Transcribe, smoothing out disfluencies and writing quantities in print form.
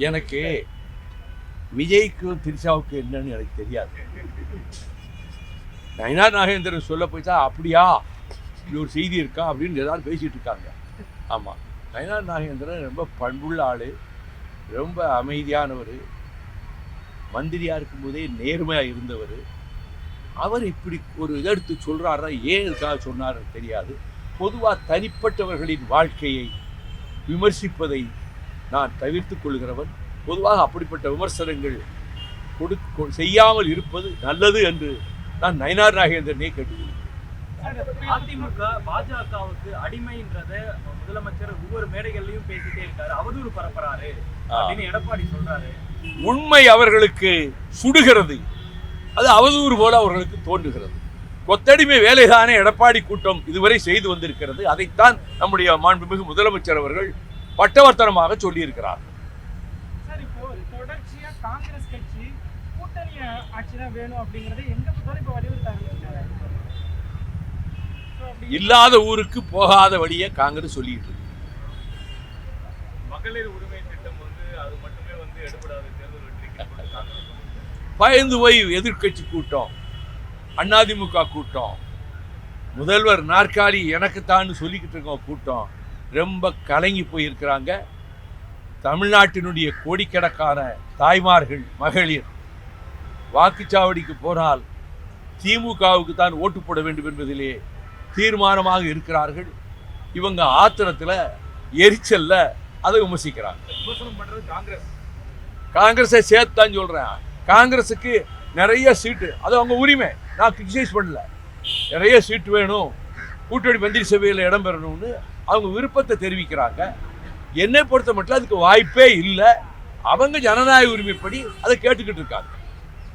எனக்கு விஜய்க்கும் திரிஷாவுக்கு என்னன்னு எனக்கு தெரியாது. நயினார் நாகேந்திரன் சொல்ல போய்த்தா அப்படியா இப்படி ஒரு செய்தி இருக்கா அப்படின்னு ஏதாவது பேசிகிட்டு இருக்காங்க. ஆமாம், நயினார் நாகேந்திரன் ரொம்ப பண்புள்ள ஆள், ரொம்ப அமைதியானவர், மந்திரியாக இருக்கும்போதே நேர்மையாக இருந்தவர். அவர் இப்படி ஒரு இதை எடுத்து சொல்கிறாரா, ஏன் இதுக்காக சொன்னார்னு தெரியாது. பொதுவாக தனிப்பட்டவர்களின் வாழ்க்கையை விமர்சிப்பதை நான் தவிர்த்து கொள்கிறவன். பொதுவாக அப்படிப்பட்ட விமர்சனங்கள் செய்யாமல் இருப்பது நல்லது என்று நான் நயினார் நாகேந்திரனே கேட்டுக்கொள்கிறேன். அதிமுக பாஜகவுக்கு அடிமைன்றத முதலமைச்சர் ஒவ்வொரு மேடைகள்லையும் பேசிட்டே இருக்காரு, அவதூறு பரப்புறாரு அப்படின்னு எடப்பாடி சொல்றாரு. உண்மை அவர்களுக்கு சுடுகிறது, அது அவதூறு போல அவர்களுக்கு தோன்றுகிறது. கொத்தடிமை வேலைதானே எடப்பாடி கூட்டம் இதுவரை செய்து வந்திருக்கிறது. அதைத்தான் நம்முடைய மாண்புமிகு முதலமைச்சர் அவர்கள் பட்டவர்த்தனமாக சொல்லியிருக்கிறார். சார், இப்போ தொடர்ச்சியா காங்கிரஸ் கட்சி கூட்டணி ஆட்சி தான் வேணும் அப்படிங்கறத எங்க பார்த்தாலும் இப்போ வலியுறுத்தாங்க. இல்லாத ஊருக்கு போகாத வழியை காங்கிரஸ் சொல்லிட்டு இருக்கு. மகளிர் உரிமை திட்டம் அது மட்டுமே எடுபடாத தேர்தல் வெற்றிக்கு பயந்து போய் எதிர்கட்சி கூட்டம், அதிமுக கூட்டம், முதல்வர் நாற்காலி எனக்குத்தான் சொல்லிக்கிட்டு இருக்கோம் கூட்டம் ரொம்ப கலங்கி போயிருக்கிறாங்க. தமிழ்நாட்டினுடைய கோடிக்கணக்கான தாய்மார்கள், மகளிர் வாக்குச்சாவடிக்கு போனால் திமுகவுக்கு தான் ஓட்டு போட வேண்டும் என்பதிலே தீர்மானமாக இருக்கிறார்கள். இவங்க ஆத்திரத்தில் எரிச்சல்ல அதை விமர்சிக்கிறாங்க. விமர்சனம் பண்றது காங்கிரஸை சேர்த்துதான் சொல்றேன். காங்கிரஸுக்கு நிறைய சீட்டு, அது அவங்க உரிமை, நான் கிரிட்டிசைஸ் பண்ணல. நிறைய சீட்டு வேணும், கூட்டணி மந்திரி சபையில் இடம் பெறணும்னு அவங்க விருப்பத்தை தெரிவிக்கிறாங்க. என்னை பொறுத்த மட்டும் அதுக்கு வாய்ப்பே இல்லை. அவங்க ஜனநாயக உரிமைப்படி அதை கேட்டுக்கிட்டு இருக்காங்க.